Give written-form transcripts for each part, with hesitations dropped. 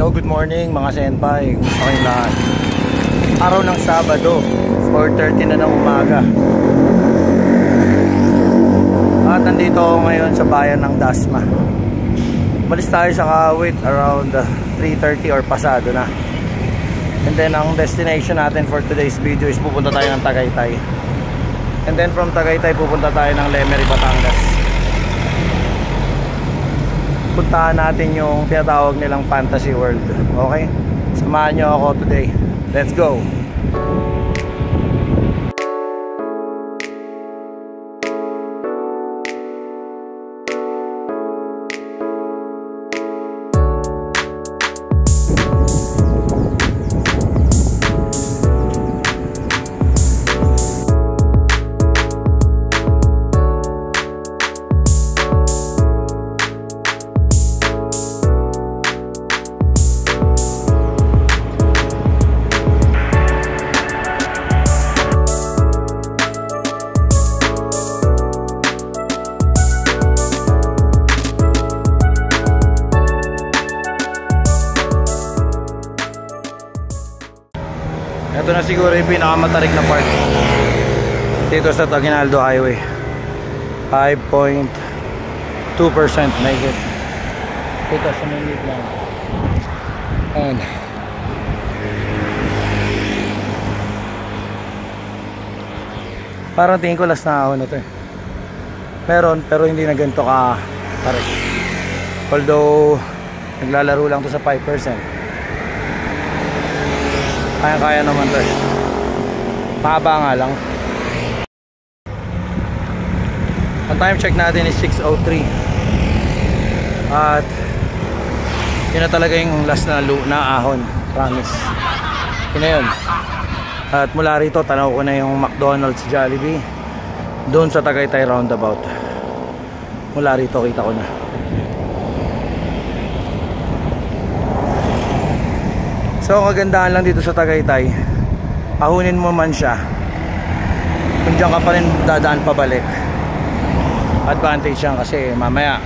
Hello, good morning mga senpai. Kumusta kayong lahat? Araw ng Sabado, 4:30 na ng umaga. At nandito ako ngayon sa bayan ng Dasma. Malis tayo sa Kawit around 3:30 or pasado na. And then ang destination natin for today's video is pupunta tayo ng Tagaytay. And then from Tagaytay pupunta tayo ng Lemery, Batangas. Puntahan natin yung tinatawag nilang Fantasy World. Okay? Samahan nyo ako today. Let's go! Ito na siguro yung pinakamatarik na part dito sa Aguinaldo Highway. 5.2% mahigit dito sa main lang. And parang tingin ko last na ako na ito eh. Meron pero hindi na ganito ka tarik. Although naglalaro lang to sa 5%. Kaya naman to eh. Mahaba nga lang. Ang time check natin is 6:03. At yun na talaga yung last na ahon. Promise. Yun na yun. At mula rito tanaw ko na yung McDonald's, Jollibee doon sa Tagaytay roundabout. Mula rito kita ko na. So ang kagandahan lang dito sa Tagaytay, ahunin mo man siya, kung dyan ka pa rin dadaan pabalik, advantage yan kasi mamaya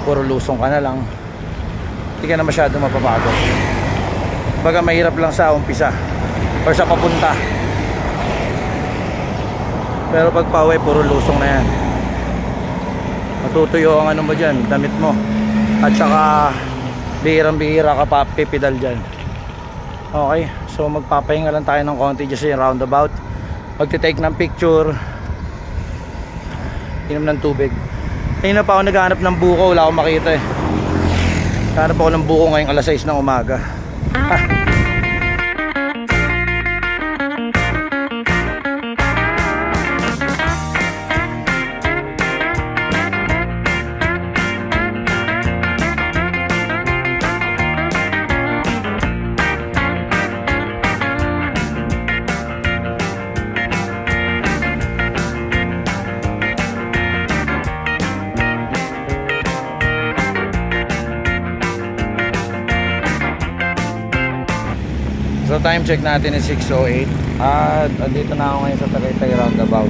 puro lusong ka na lang, hindi ka na masyado mapapagod. Baga mahirap lang sa umpisa or sa papunta, pero pag pauwi puro lusong na yan. Matutuyo ang ano mo dyan, damit mo, at saka bihirang-bihira ka pa pipidal dyan. Okay, so magpapahinga lang tayo ng konti dyan sa roundabout. Magte-take ng picture, inom ng tubig. Ayun na pa ako naghahanap ng buko, wala akong makita eh. Naghahanap ako ng buko ngayong alas 6 ng umaga. So time check natin is 6:08. At andito na ako ngayon sa Tagaytay roundabout.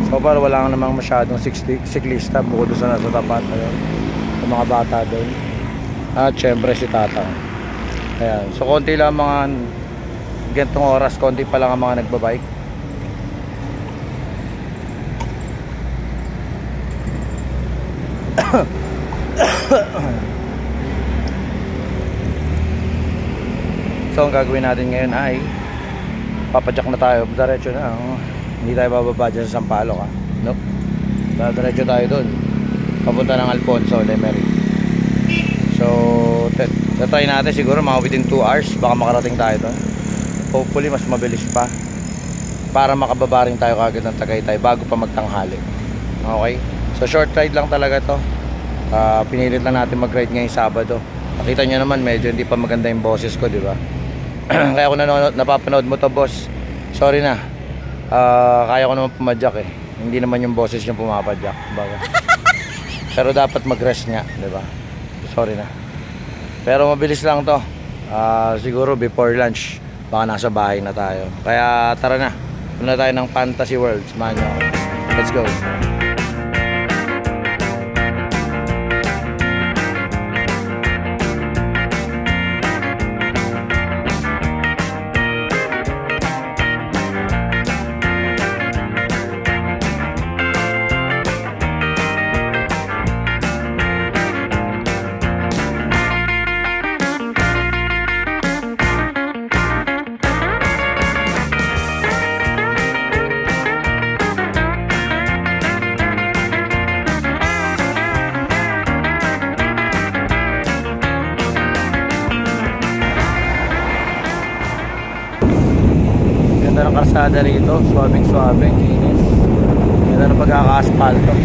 So para wala namang masyadong siklista bukod sa nasa tapat ayun, yung mga bata doon. At syempre si Tata. Ayan. So konti lang mga gantong oras, konti pa lang ang mga nagbabike. So ang gagawin natin ngayon ay papadyak na tayo, diretso na. Hindi tayo bababa dyan sa Sampaloc ha. Nope. Diretso tayo dun papunta ng Alfonso, Lemery. So try natin siguro mga within 2 hours baka makarating tayo dun. Hopefully mas mabilis pa para makababa rin tayo kagad ng Tagaytay bago pa magtanghali. Okay, so short ride lang talaga to. Pinilit lang natin mag ride ngayong Sabado. Nakita nyo naman medyo hindi pa maganda yung boses ko, di ba? Kaya kung napapanood mo to boss, sorry na. Kaya ko naman pumadyak eh. Hindi naman yung boses yung pumapadyak, baga. Pero dapat mag-rest nga, di ba? Sorry na. Pero mabilis lang to. Siguro before lunch baka nasa bahay na tayo. Kaya tara na. Punta tayo ng Fantasy World. Samahan nyo ako. Let's go. kalsada rito, swabing-swabing, linis. Ganda na pagkaka-asphalto.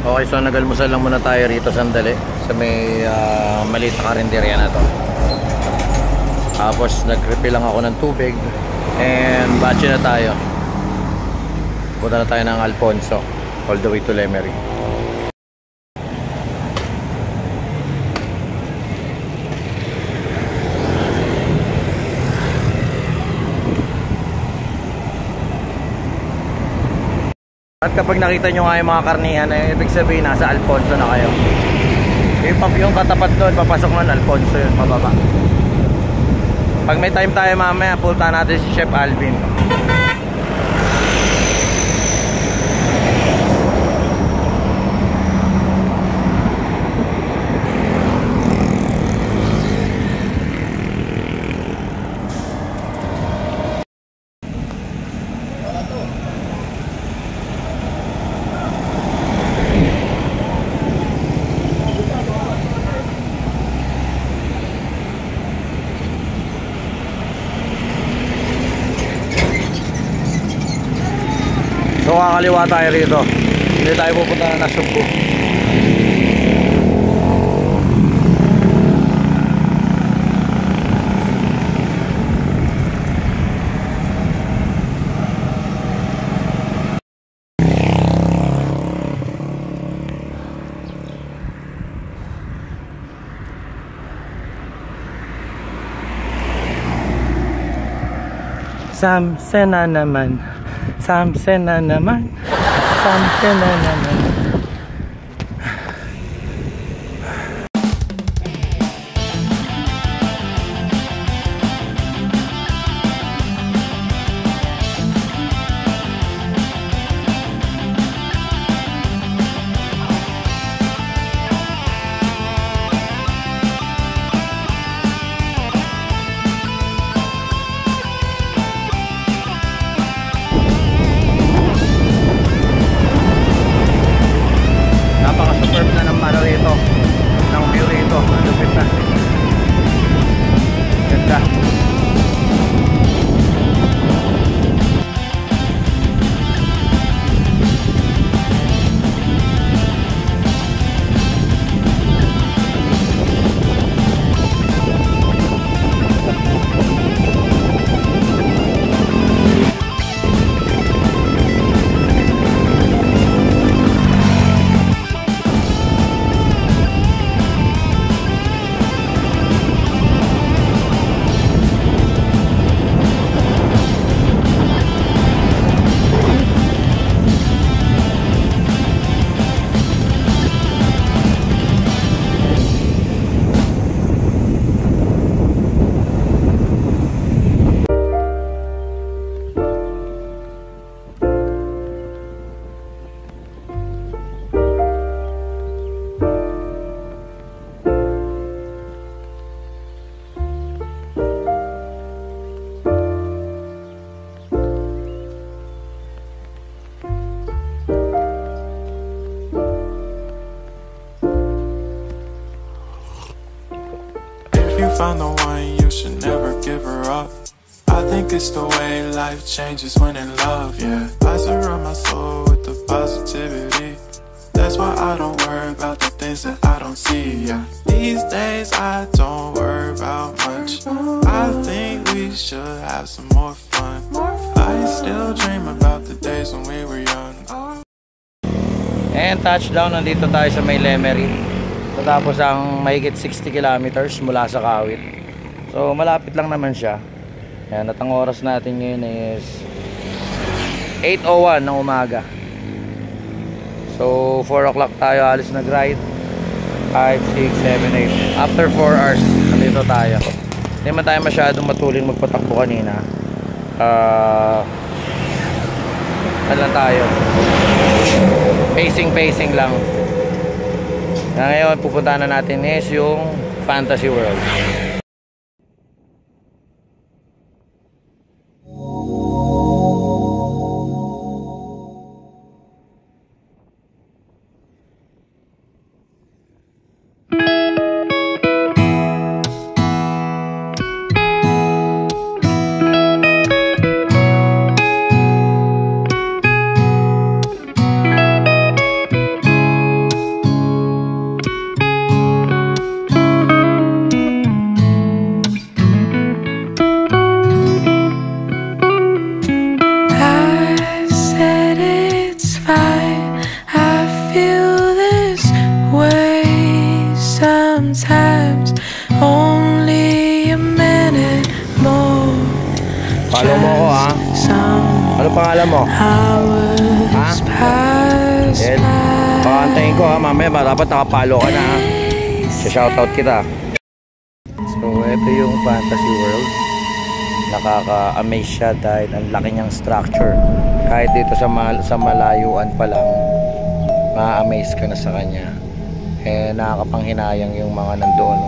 Okay, so nagalmusal lang muna tayo rito sandali sa may maliit na karinderya na to. Tapos nag-refill lang ako ng tubig and batche na tayo. Punta na tayo ng Alfonso all the way to Lemery. At kapag nakita nyo nga yung mga karnihan, ibig sabihin nasa Alfonso na kayo. Yung katapat doon, papasok nun, Alfonso yun, pababa. Pag may time tayo mamaya, punta natin si Chef Alvin. So kakaliwa tayo rito. Hindi tayo pupunta na Nasugbu. Samsen na naman. Samsen na naman. Samsen na naman. Found the one, you should never give her up. I think it's the way life changes when in love, yeah. I surround my soul with the positivity. That's why I don't worry about the things that I don't see, yeah. These days I don't worry about much. I think we should have some more fun. I still dream about the days when we were young. And touchdown, nandito tayo sa may Lemery. Tapos ang mahigit 60 kilometers mula sa Kawit. So malapit lang naman siya. Ayan, at ang oras natin ngayon is 8:01 ng umaga. So 4 o'clock tayo alis nag-ride. 5, 6, 7, 8. After 4 hours nandito tayo. Hindi man tayo masyadong matuling magpatakbo kanina. Ano lang tayo, pacing lang. Ngayon, pupuntahan na natin is yung Fantasy World. Follow mo ko ha. Ano pangalan mo? Ha? Then, pakantayin ko ha. Mamaya dapat nakapalo ka na ha. Shoutout kita. So ito yung Fantasy World. Nakaka-amaze siya dahil ang laki niyang structure. Kahit dito sa malayuan pa lang, ma-amaze ka na sa kanya. Eh nakakapanghinayang yung mga nandoon.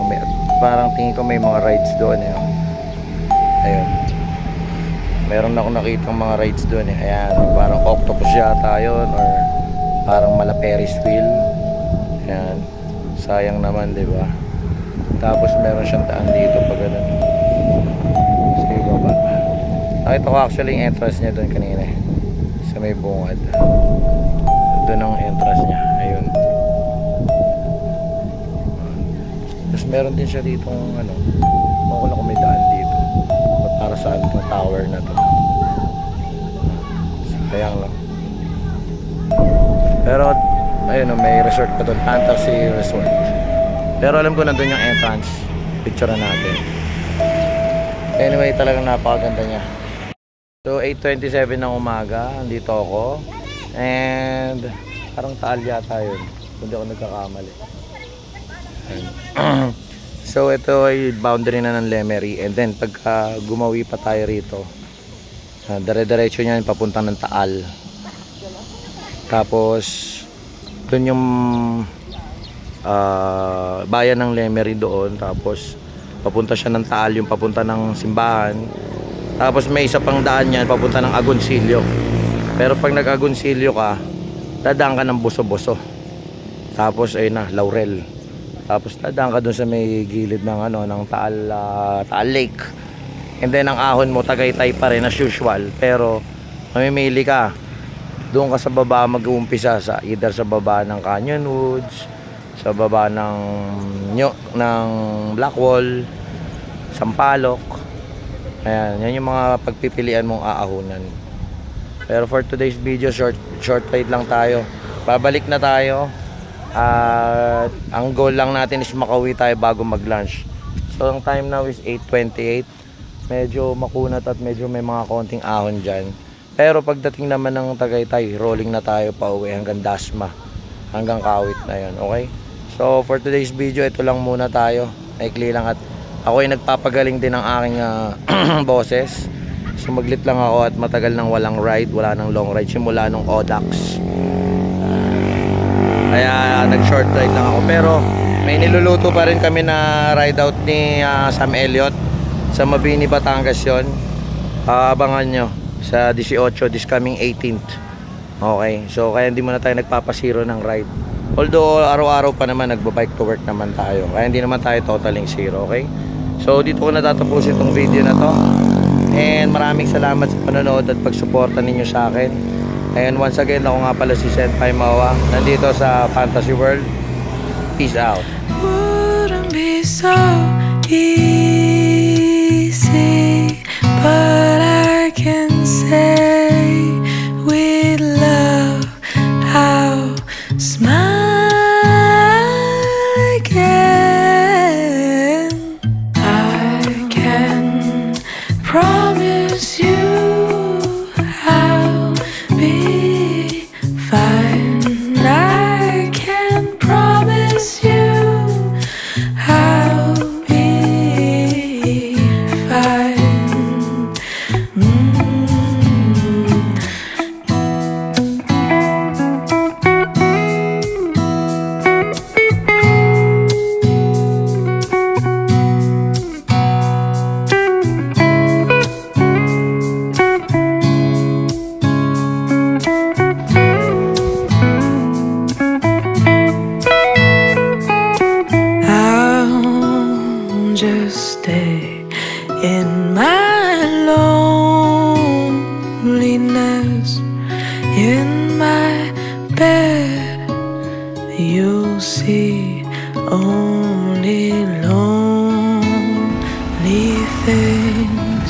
Parang tingin ko may mga rides doon eh. Ayun. Meron ako nakitang mga rides doon eh. Ayan, parang octopus yata yun or parang mala Ferris wheel. Ayan. Sayang naman, 'di ba? Tapos meron siyang daan dito pag ganun. Sige baba. Nakita ko actually yung entrance niya doon kanina eh. Sa may bungad. Doon ang entrance niya. Ayun. Tapos meron din siya dito ano. Ako na kung may daan dito. Para saan itong tower na to. Sayang lang. Pero ayun may resort pa doon, Fantasy Resort. Pero alam ko nandun yung entrance. Picture natin. Anyway, talagang napakaganda niya. So 8:27 ng umaga, andito ako. And parang Taal yata yun, kung di ako nagkakamali. So ito ay boundary na ng Lemery. And then pagka gumawi pa tayo rito, dire-diretso niyan papunta ng Taal. Tapos doon yung bayan ng Lemery doon. Tapos papunta siya ng Taal, yung papunta ng simbahan. Tapos may isa pang daan yan papunta ng Agoncillo. Pero pag nag-Agoncillo ka, dadaan ka ng Boso-Boso. Tapos ayun na, Laurel. Tapos dadaan ka dun sa may gilid ng ano, ng Taal Lake. And then ang ahon mo Tagaytay pa rin as usual. Pero mamimili ka. Doon ka sa baba mag-uumpisa sa either sa baba ng Canyon Woods, sa baba ng Blackwall, Sampaloc. Ayan, yan yung mga pagpipilian mong aahunan. Pero for today's video, short ride lang tayo. Babalik na tayo. At ang goal lang natin is makauwi tayo bago mag-lunch. So ang time now is 8:28. Medyo makunat at medyo may mga konting ahon dyan. Pero pagdating naman ng Tagaytay, rolling na tayo pa uwi hanggang Dasma, hanggang Kawit na yun. Okay? So for today's video, ito lang muna tayo. Maikli lang at ako ay nagpapagaling din ng aking boses. Sumaglit lang ako at matagal nang walang ride, wala nang long ride simula nung Odax. Kaya nag-short ride lang ako. Pero may niluluto pa rin kami na ride out ni Sam Elliot sa Mabini, Batangas yun. Abangan nyo sa 18, this coming 18th. Okay, so kaya hindi muna tayo nagpapasiro ng ride. Although araw-araw pa naman nagba-bike to work naman tayo. Kaya hindi naman tayo totaling zero, okay? So dito ko natatapos itong video na to. And maraming salamat sa panonood at pagsuporta ninyo sa akin. And once again, ako nga pala si Senpai Mawa, nandito sa Fantasy World. Peace out. Wouldn't be so easy, but I can say with love I'll smile again. I can promise you I'll be fine. I can promise you I'll be in my loneliness, in my bed, you'll see only lonely things.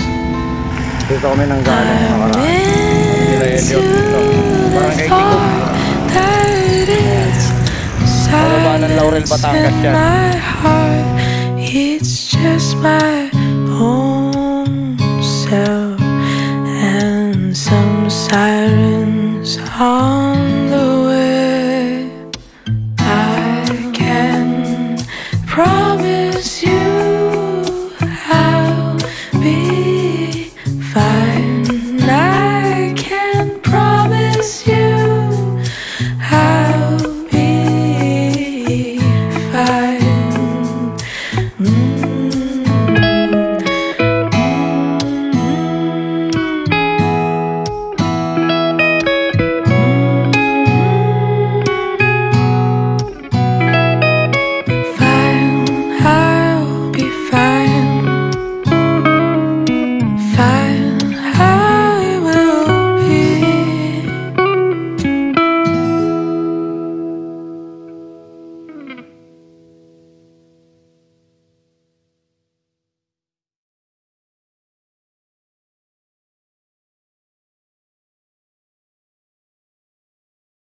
Dito kami nang galing I'm nakaraan. into the thought that it's Bababa ng Laurel, silence Batangas in yan. my heart. It's just my own self and some sirens on the way. I can promise you